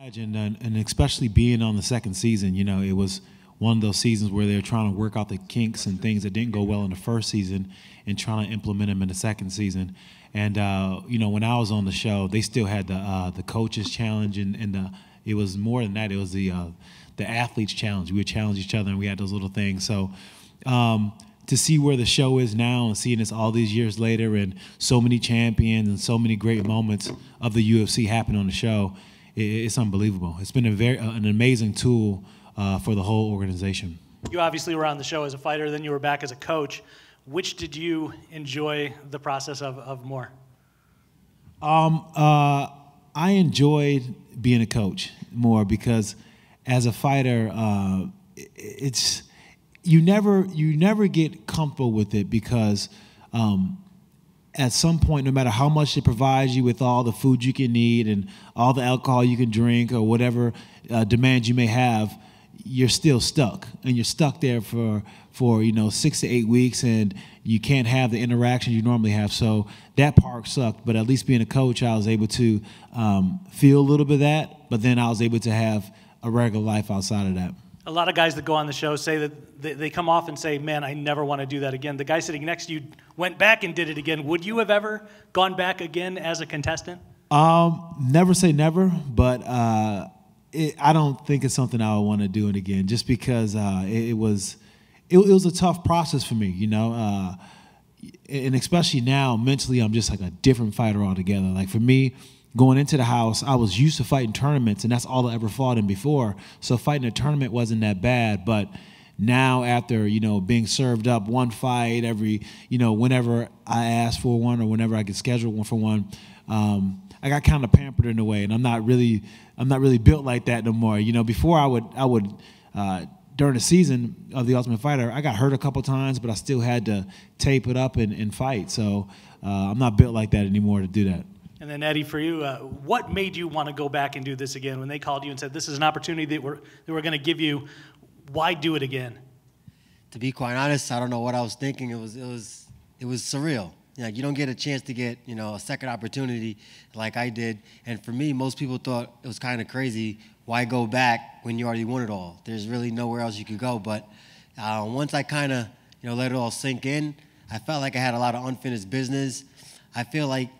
And especially being on the second season, you know, it was one of those seasons where they were trying to work out the kinks and things that didn't go well in the first season and trying to implement them in the second season. And, you know, when I was on the show, they still had the coaches challenge and it was more than that. It was the athletes challenge. We would challenge each other and we had those little things. So to see where the show is now and seeing this all these years later and so many champions and so many great moments of the UFC happen on the show, it's unbelievable. It's been an amazing tool for the whole organization. You obviously were on the show as a fighter, then you were back as a coach. Which did you enjoy the process of more? I enjoyed being a coach more because as a fighter, you never get comfortable with it because at some point, no matter how much it provides you with all the food you can eat and all the alcohol you can drink or whatever demands you may have, you're still stuck. And you're stuck there for 6 to 8 weeks, and you can't have the interaction you normally have. So that part sucked, but at least being a coach, I was able to feel a little bit of that, but then I was able to have a regular life outside of that. A lot of guys that go on the show say that they come off and say, man, I never want to do that again. The guy sitting next to you went back and did it again. Would you have ever gone back again as a contestant? Never say never, but I don't think it's something I would want to do it again just because it was a tough process for me, you know. And especially now, mentally, I'm just like a different fighter altogether. Like for me, going into the house, I was used to fighting tournaments, and that's all I ever fought in before. So fighting a tournament wasn't that bad. But now, after being served up one fight every, whenever I ask for one or whenever I get scheduled one for one, I got kind of pampered in a way, and I'm not really built like that no more. You know, before I would during the season of The Ultimate Fighter, I got hurt a couple times, but I still had to tape it up and fight. So I'm not built like that anymore to do that. And then, Eddie, for you, what made you want to go back and do this again? When they called you and said, this is an opportunity that we're going to give you, why do it again? To be quite honest, I don't know what I was thinking. It was surreal. Like, you don't get a chance to get, a second opportunity like I did. And for me, most people thought it was kind of crazy. Why go back when you already won it all? There's really nowhere else you could go. But once I kind of, let it all sink in, I felt like I had a lot of unfinished business. I feel like,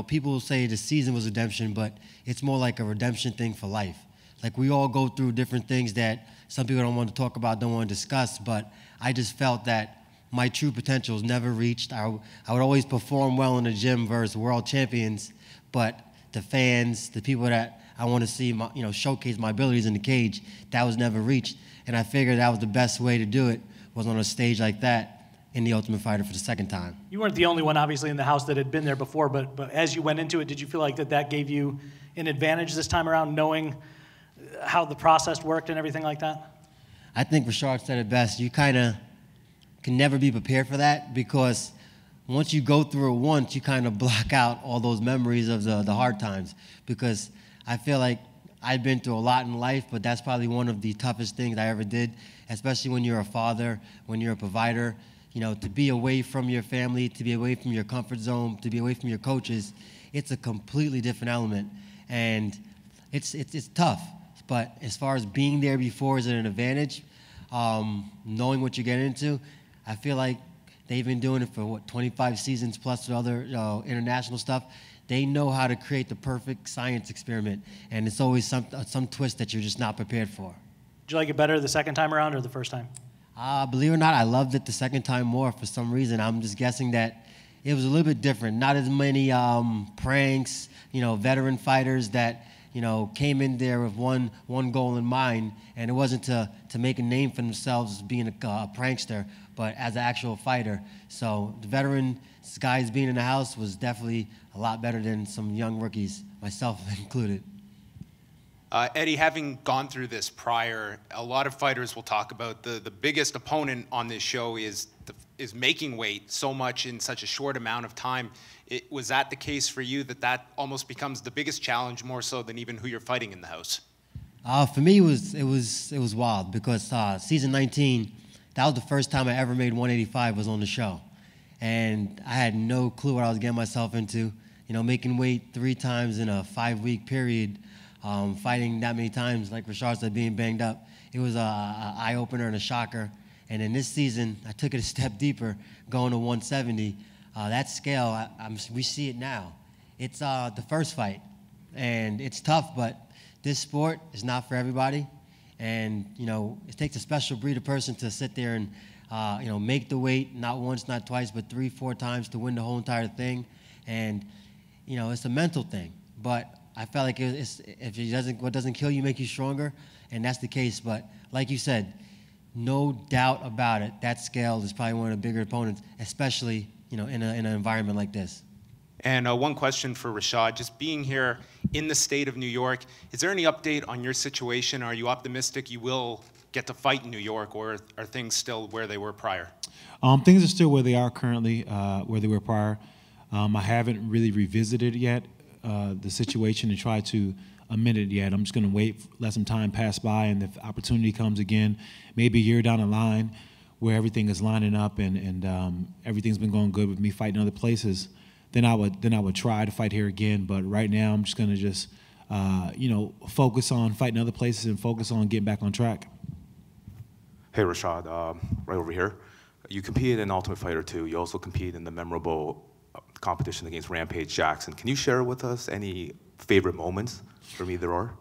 people say the season was redemption, but it's more like a redemption thing for life. Like, we all go through different things that some people don't want to talk about, don't want to discuss, but I just felt that my true potential was never reached. I would always perform well in the gym versus world champions, but the fans, the people that I want to see, showcase my abilities in the cage, that was never reached. And I figured that was the best way to do it, was on a stage like that in The Ultimate Fighter for the second time. You weren't the only one, obviously, in the house that had been there before, but as you went into it, did you feel like that gave you an advantage this time around, knowing how the process worked and everything like that? I think Rashad said it best. You kind of can never be prepared for that, because once you go through it once, you kind of block out all those memories of the hard times. Because I feel like I've been through a lot in life, but that's probably one of the toughest things I ever did, especially when you're a father, when you're a provider. To be away from your family, to be away from your comfort zone, to be away from your coaches, it's a completely different element. And it's tough. But as far as being there before is an advantage, knowing what you get into, I feel like they've been doing it for, 25 seasons plus the other international stuff. They know how to create the perfect science experiment. And it's always some twist that you're just not prepared for. Did you like it better the second time around or the first time? Believe it or not, I loved it the second time more for some reason. I'm just guessing that it was a little bit different. Not as many pranks, veteran fighters that, came in there with one goal in mind, and it wasn't to make a name for themselves as being a prankster, but as an actual fighter. So the veteran guys being in the house was definitely a lot better than some young rookies, myself included. Eddie, having gone through this prior, a lot of fighters will talk about the biggest opponent on this show is making weight so much in such a short amount of time. Was that the case for you, that almost becomes the biggest challenge, more so than even who you're fighting in the house? For me, it was wild, because season 19, that was the first time I ever made 185 was on the show. And I had no clue what I was getting myself into. Making weight 3 times in a 5-week period Fighting that many times, like Rashad said, being banged up, it was a eye-opener and a shocker. And in this season, I took it a step deeper, going to 170. That scale, we see it now. It's the first fight, and it's tough, but this sport is not for everybody. And, it takes a special breed of person to sit there and, make the weight, not once, not twice, but 3, 4 times to win the whole entire thing. And, it's a mental thing. But I felt like what doesn't kill you make you stronger, and that's the case. But like you said, no doubt about it, that scale is probably one of the bigger opponents, especially, in an environment like this. And one question for Rashad, just being here in the state of New York, is there any update on your situation? Are you optimistic you will get to fight in New York, or are things still where they were prior? Things are still where they are currently, where they were prior. I haven't really revisited yet the situation and tried to amend it yet. I'm just going to wait, let some time pass by, and if opportunity comes again, maybe a year down the line where everything is lining up and everything's been going good with me fighting other places, then I would try to fight here again. But right now, I'm just going to focus on fighting other places and focus on getting back on track. Hey, Rashad, right over here. You competed in Ultimate Fighter 2. You also competed in the memorable competition against Rampage Jackson. Can you share with us any favorite moments from either or?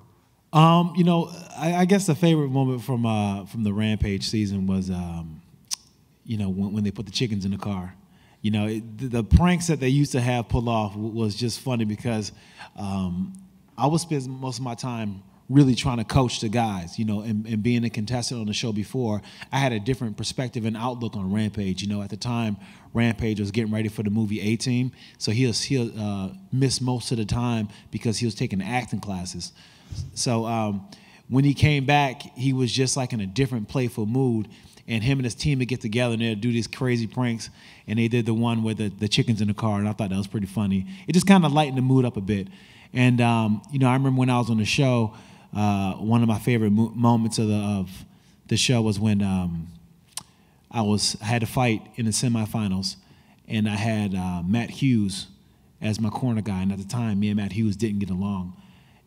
I guess the favorite moment from the Rampage season was, when they put the chickens in the car. The pranks that they used to have pull off was just funny because I would spend most of my time really trying to coach the guys, and being a contestant on the show before, I had a different perspective and outlook on Rampage. At the time, Rampage was getting ready for the movie A-Team, so he'll miss most of the time because he was taking acting classes. So when he came back, he was just like in a different playful mood, and him and his team would get together and they'd do these crazy pranks, and they did the one with the chickens in the car, and I thought that was pretty funny. It just kind of lightened the mood up a bit. And, I remember when I was on the show, one of my favorite moments of the show was when I had a fight in the semifinals, and I had Matt Hughes as my corner guy. And at the time, me and Matt Hughes didn't get along,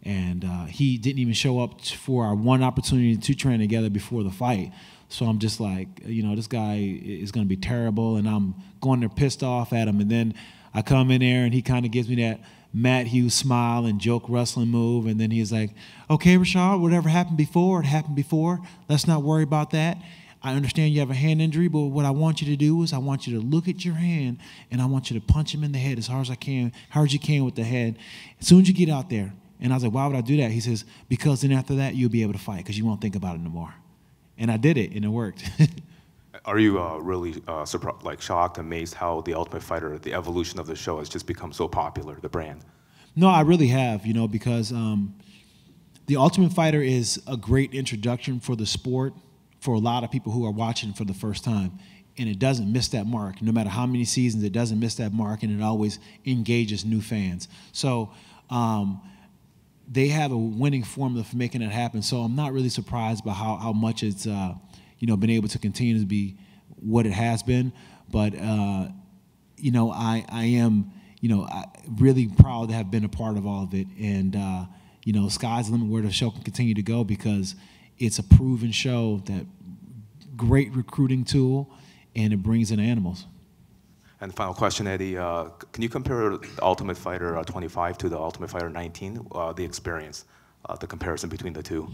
and he didn't even show up for our one opportunity to train together before the fight. So I'm just like, this guy is going to be terrible, and I'm going there pissed off at him. And then I come in there, and he kind of gives me that Matt Hughes smile and joke wrestling move, and then he's like, okay, Rashad, whatever happened before, it happened before. Let's not worry about that. I understand you have a hand injury, but what I want you to do is I want you to look at your hand, and I want you to punch him in the head as hard as you can with the head. As soon as you get out there. And I was like, why would I do that? He says, because then after that, you'll be able to fight because you won't think about it no more. And I did it, and it worked. Are you really shocked, amazed how the Ultimate Fighter, the evolution of the show has just become so popular, the brand? No, I really have, because the Ultimate Fighter is a great introduction for the sport for a lot of people who are watching for the first time. And it doesn't miss that mark. No matter how many seasons, it doesn't miss that mark, and it always engages new fans. So they have a winning formula for making it happen. So I'm not really surprised by how much it's been able to continue to be what it has been. But I am really proud to have been a part of all of it. And sky's the limit where the show can continue to go because it's a proven show, that great recruiting tool, and it brings in animals. And final question, Eddie, can you compare the Ultimate Fighter 25 to the Ultimate Fighter 19, the experience, the comparison between the two?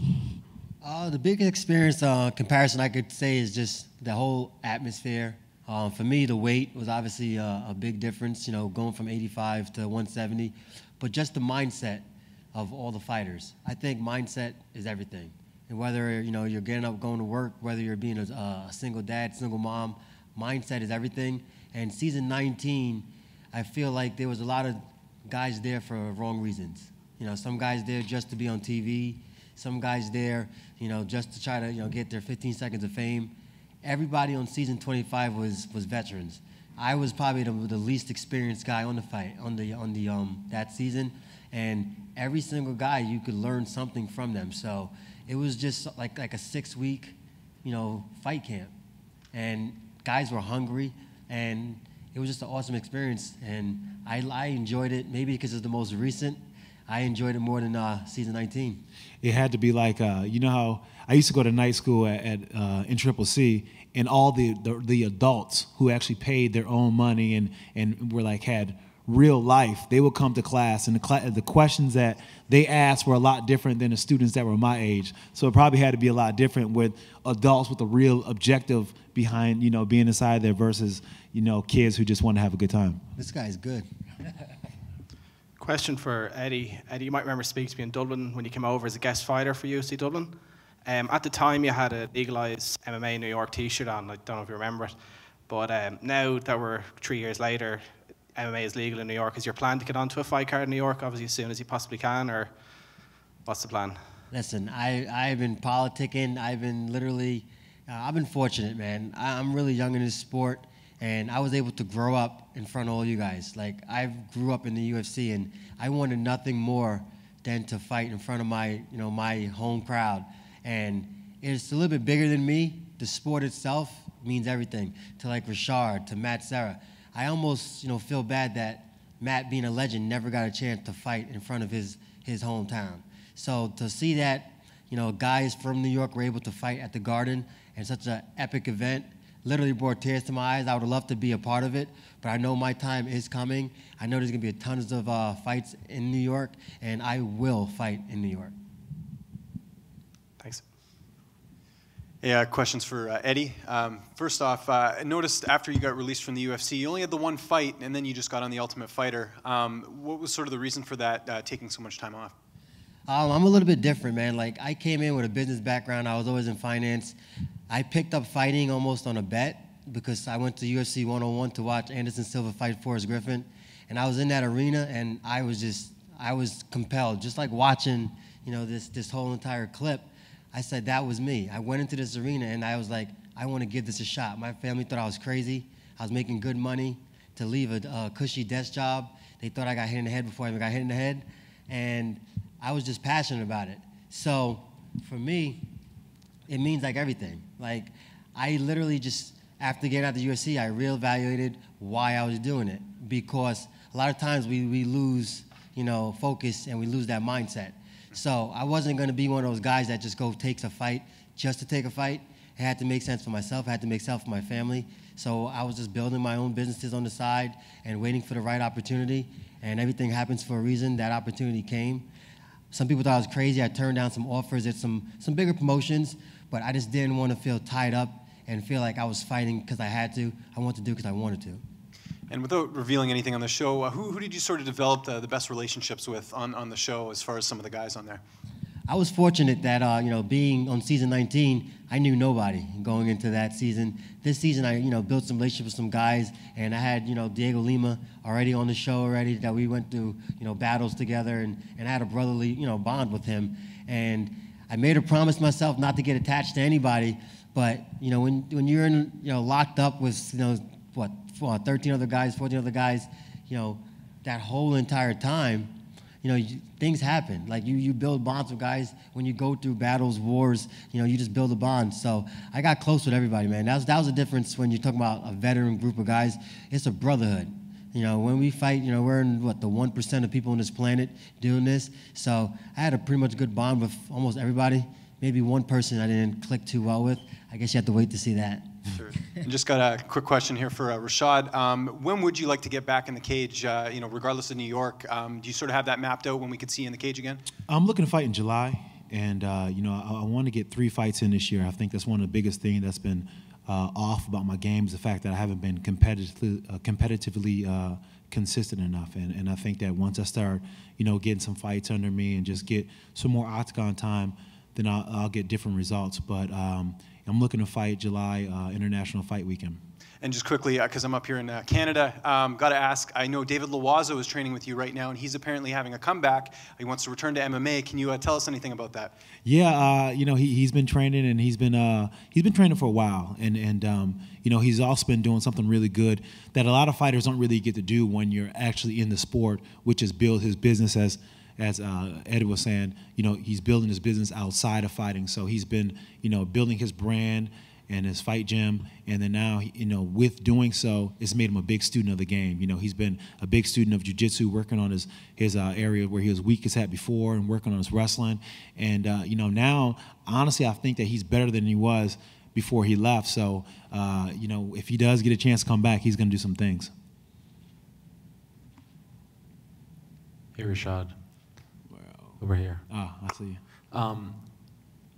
The biggest experience comparison I could say is just the whole atmosphere. For me, the weight was obviously a big difference, going from 85 to 170, but just the mindset of all the fighters. I think mindset is everything. And whether, you're getting up, going to work, whether you're being a single dad, single mom, mindset is everything. And season 19, I feel like there was a lot of guys there for wrong reasons. Some guys there just to be on TV, some guys there, just to try to, get their 15 seconds of fame. Everybody on season 25 was veterans. I was probably the least experienced guy on the fight, that season. And every single guy, you could learn something from them. So it was just like a 6-week, fight camp. And guys were hungry, and it was just an awesome experience. And I enjoyed it, maybe because it's the most recent. I enjoyed it more than season 19. It had to be like, you know how I used to go to night school in CCC, and all the adults who actually paid their own money and were like had real life, they would come to class, and the questions that they asked were a lot different than the students that were my age. So it probably had to be a lot different with adults with a real objective behind, you know, being inside there versus, you know, kids who just want to have a good time. This guy's good. Question for Eddie. Eddie, you might remember speaking to me in Dublin when you came over as a guest fighter for UFC Dublin. At the time, you had a legalized MMA New York T-shirt on. I don't know if you remember it. But now that we're 3 years later, MMA is legal in New York. Is your plan to get onto a fight card in New York, obviously, as soon as you possibly can, or what's the plan? Listen, I've been politicking. I've been literally, I've been fortunate, man. I'm really young in this sport, and I was able to grow up in front of all you guys. Like, I grew up in the UFC, and I wanted nothing more than to fight in front of my, you know, my home crowd. And it's a little bit bigger than me. The sport itself means everything to like Rashad, to Matt Serra. I almost, you know, feel bad that Matt, being a legend, never got a chance to fight in front of his hometown. So to see that, you know, guys from New York were able to fight at the Garden and such an epic event literally brought tears to my eyes. I would love to be a part of it, but I know my time is coming. I know there's going to be tons of fights in New York, and I will fight in New York. Thanks. Yeah, questions for Eddie. First off, I noticed after you got released from the UFC, you only had the one fight, and then you just got on the Ultimate Fighter. What was sort of the reason for that, taking so much time off? I'm a little bit different, man. Like, I came in with a business background. I was always in finance. I picked up fighting almost on a bet because I went to UFC 101 to watch Anderson Silva fight Forrest Griffin. And I was in that arena, and I was compelled, just like watching, you know, this whole entire clip. I said, that was me. I went into this arena, and I was like, I want to give this a shot. My family thought I was crazy. I was making good money to leave a cushy desk job. They thought I got hit in the head before I even got hit in the head. And I was just passionate about it. So for me, it means like everything. Like, I literally just, after getting out of the UFC, I reevaluated why I was doing it. Because a lot of times we lose, you know, focus, and we lose that mindset. So I wasn't going to be one of those guys that just takes a fight just to take a fight. It had to make sense for myself. It had to make sense for my family. So I was just building my own businesses on the side and waiting for the right opportunity. And everything happens for a reason. That opportunity came. Some people thought I was crazy. I turned down some offers at some bigger promotions, but I just didn't want to feel tied up and feel like I was fighting because I had to. I wanted to do it because I wanted to. And without revealing anything on the show, who did you sort of develop the best relationships with on the show as far as some of the guys on there? I was fortunate that, you know, being on season 19, I knew nobody going into that season. This season, I, you know, built some relationships with some guys, and I had, you know, Diego Lima already on the show already, that we went through, you know, battles together, and I had a brotherly, you know, bond with him. And I made a promise myself not to get attached to anybody, but, you know, when you're in, you know, locked up with, you know, 13 other guys, 14 other guys, you know, that whole entire time, you know, things happen. Like, you build bonds with guys when you go through battles, wars, you know, you just build a bond. So I got close with everybody, man. That was the difference when you're talking about a veteran group of guys. It's a brotherhood. You know, when we fight, you know, we're in, the 1% of people on this planet doing this. So I had a pretty much good bond with almost everybody. Maybe one person I didn't click too well with. I guess you have to wait to see that. Sure. And just got a quick question here for Rashad. When would you like to get back in the cage, you know, regardless of New York? Do you sort of have that mapped out when we could see you in the cage again? I'm looking to fight in July, and, you know, I want to get 3 fights in this year. I think that's one of the biggest things that's been off about my game is the fact that I haven't been competitively consistent enough. And I think that once I start, you know, getting some fights under me and just get some more octagon time, then I'll get different results. But I'm looking to fight July International Fight Weekend. And just quickly, because I'm up here in Canada, got to ask, I know David Loiseau is training with you right now, and he's apparently having a comeback. He wants to return to MMA. Can you tell us anything about that? Yeah, you know, he's been training, and he's been training for a while, and you know, he's also been doing something really good that a lot of fighters don't really get to do when you're actually in the sport, which is build his business as Ed was saying, you know, he's building his business outside of fighting. So he's been, you know, building his brand and his fight gym. And then now, with doing so, it's made him a big student of the game. He's been a big student of jiu-jitsu, working on his area where he was weakest at before and working on his wrestling. And, now, honestly, I think that he's better than he was before he left. So, if he does get a chance to come back, he's going to do some things. Hey, Rashad. Over here. I see you.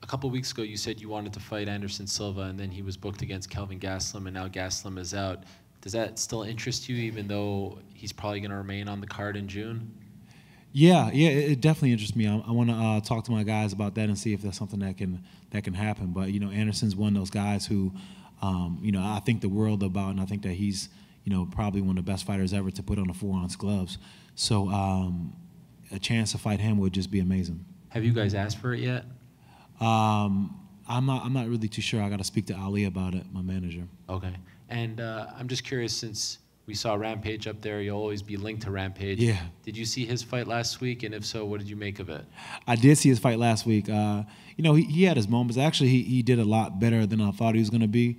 A couple weeks ago, you said you wanted to fight Anderson Silva, and then he was booked against Kelvin Gastelum, and now Gastelum is out. Does that still interest you, even though he's probably going to remain on the card in June? Yeah, it definitely interests me. I want to talk to my guys about that and see if that's something that can happen. But Anderson's one of those guys who, I think the world about, and I think that he's, probably one of the best fighters ever to put on the 4-ounce gloves. So a chance to fight him would just be amazing. Have you guys asked for it yet? I'm not really too sure. I got to speak to Ali about it, my manager. Okay. And I'm just curious, since we saw Rampage up there, you'll always be linked to Rampage. Yeah. Did you see his fight last week? And if so, what did you make of it? I did see his fight last week. He had his moments. Actually, he did a lot better than I thought he was going to be,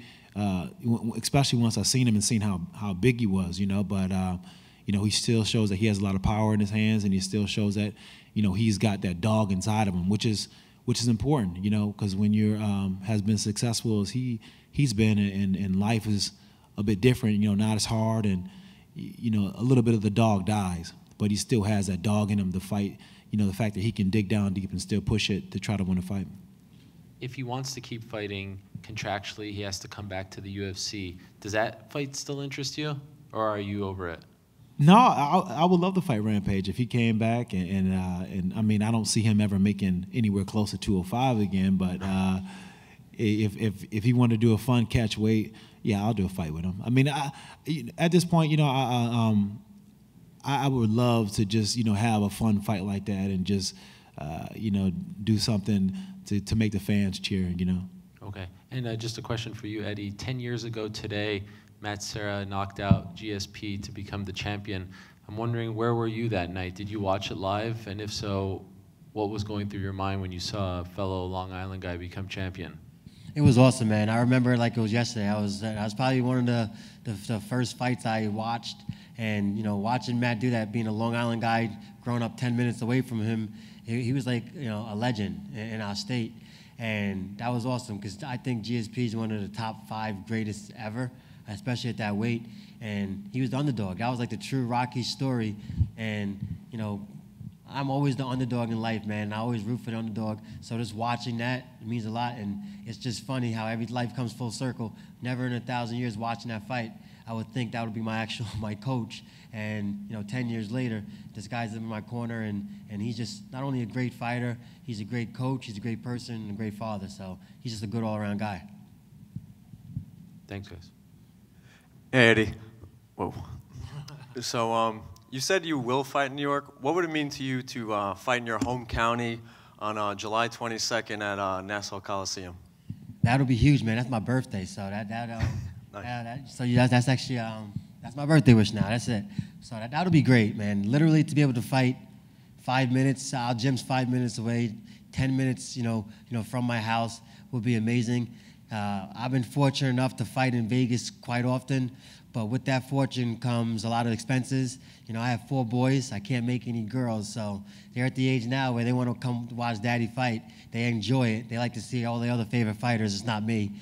especially once I seen him and seen how big he was, But, he still shows that he has a lot of power in his hands, and he still shows that, he's got that dog inside of him, which is important, because when you're has been successful as he's been, and life is a bit different, not as hard, and a little bit of the dog dies, but he still has that dog in him to fight. The fact that he can dig down deep and still push it to try to win a fight. If he wants to keep fighting contractually, he has to come back to the UFC. Does that fight still interest you, or are you over it? No, I would love to fight Rampage if he came back, and I mean, I don't see him ever making anywhere close to 205 again. But if he wanted to do a fun catch weight, yeah, I'll do a fight with him. I mean, at this point, I would love to just have a fun fight like that and just do something to make the fans cheer. Okay, and just a question for you, Eddie. 10 years ago today, Matt Serra knocked out GSP to become the champion. I'm wondering, where were you that night? Did you watch it live? And if so, what was going through your mind when you saw a fellow Long Island guy become champion? It was awesome, man. I remember it like it was yesterday. I was probably one of the first fights I watched, and watching Matt do that, being a Long Island guy, growing up 10 minutes away from him, he was like a legend in our state, and that was awesome because I think GSP is one of the top 5 greatest ever, especially at that weight, and he was the underdog. That was like the true Rocky story, and I'm always the underdog in life, man. I always root for the underdog, so just watching that, it means a lot, and it's just funny how every life comes full circle. Never in 1,000 years watching that fight, I would think that would be my coach, and 10 years later, this guy's in my corner, and he's just not only a great fighter, he's a great coach, he's a great person, and a great father, so he's just a good all-around guy. Thanks, guys. Hey, Eddie. Whoa. So, you said you will fight in New York. What would it mean to you to fight in your home county on July 22nd at Nassau Coliseum? That'll be huge, man. That's my birthday, so Nice. That's actually that's my birthday wish now. That's it. So that'll be great, man. Literally to be able to fight 5 minutes. Our gym's 5 minutes away. 10 minutes, from my house would be amazing. I've been fortunate enough to fight in Vegas quite often, but with that fortune comes a lot of expenses. I have 4 boys. I can't make any girls, so they're at the age now where they want to come watch Daddy fight. They enjoy it. They like to see all the other favorite fighters. It's not me.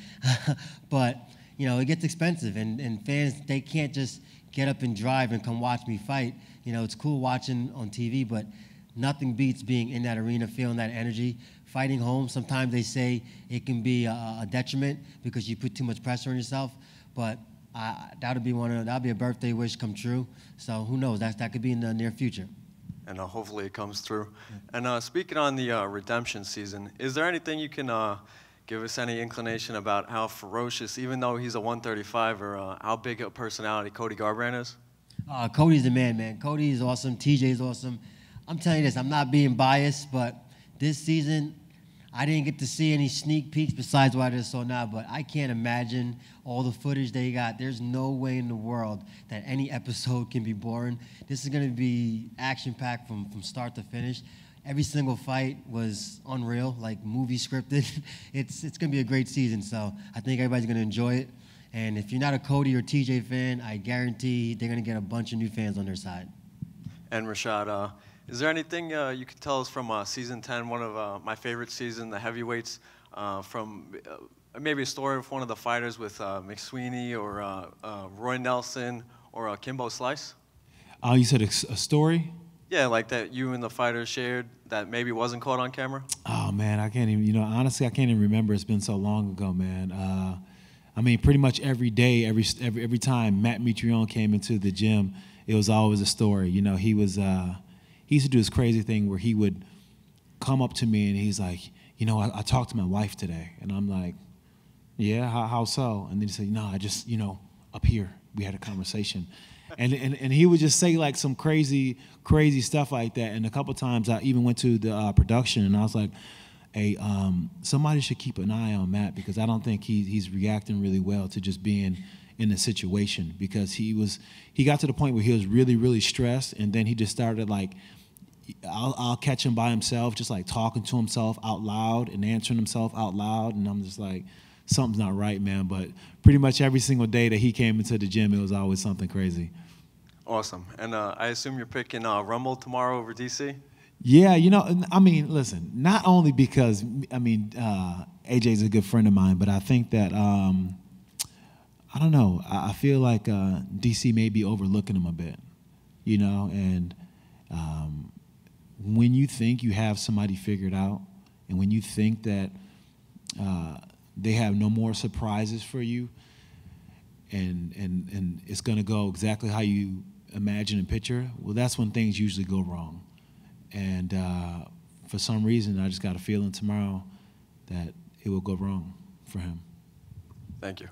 But, it gets expensive, and fans, they can't just get up and drive and come watch me fight. It's cool watching on TV, but nothing beats being in that arena, feeling that energy. Fighting home, sometimes they say it can be a detriment because you put too much pressure on yourself, but that'll be a birthday wish come true. So who knows? That could be in the near future. And hopefully it comes through. And speaking on the redemption season, is there anything you can give us any inclination about how ferocious, even though he's a 135, or how big a personality Cody Garbrandt is? Cody's the man. Cody is awesome. TJ's awesome. I'm telling you this, I'm not being biased, but this season, I didn't get to see any sneak peeks besides what I just saw now, but I can't imagine all the footage they got. There's no way in the world that any episode can be boring. This is going to be action-packed from start to finish. Every single fight was unreal, like movie scripted. It's going to be a great season, so I think everybody's going to enjoy it. And if you're not a Cody or TJ fan, I guarantee they're going to get a bunch of new fans on their side. And Rashad, is there anything you could tell us from season 10, one of my favorite season, the heavyweights, from maybe a story of one of the fighters with McSweeney or Roy Nelson or Kimbo Slice? You said a story? Yeah, like that you and the fighter shared that maybe wasn't caught on camera? Oh, man, I can't even, honestly, I can't even remember. It's been so long ago, man. I mean, pretty much every day, every time Matt Mitrione came into the gym, it was always a story. He used to do this crazy thing where he would come up to me and he's like, I talked to my wife today. And I'm like, yeah, how so? And then he said, no, I just, up here, we had a conversation. And he would just say like some crazy stuff like that. And a couple times I even went to the production and I was like, hey, somebody should keep an eye on Matt because I don't think he's reacting really well to just being in the situation, because he got to the point where he was really, really stressed, and then he just started like, I'll catch him by himself, just like talking to himself out loud and answering himself out loud, and I'm just like, something's not right, man. But pretty much every single day that he came into the gym, it was always something crazy. Awesome. And I assume you're picking Rumble tomorrow over DC? Yeah, I mean, listen, not only because, AJ's a good friend of mine, but I think that, I don't know, I feel like DC may be overlooking him a bit, and when you think you have somebody figured out and when you think that they have no more surprises for you and it's going to go exactly how you imagine and picture, well, that's when things usually go wrong. And for some reason, I just got a feeling tomorrow that it will go wrong for him. Thank you.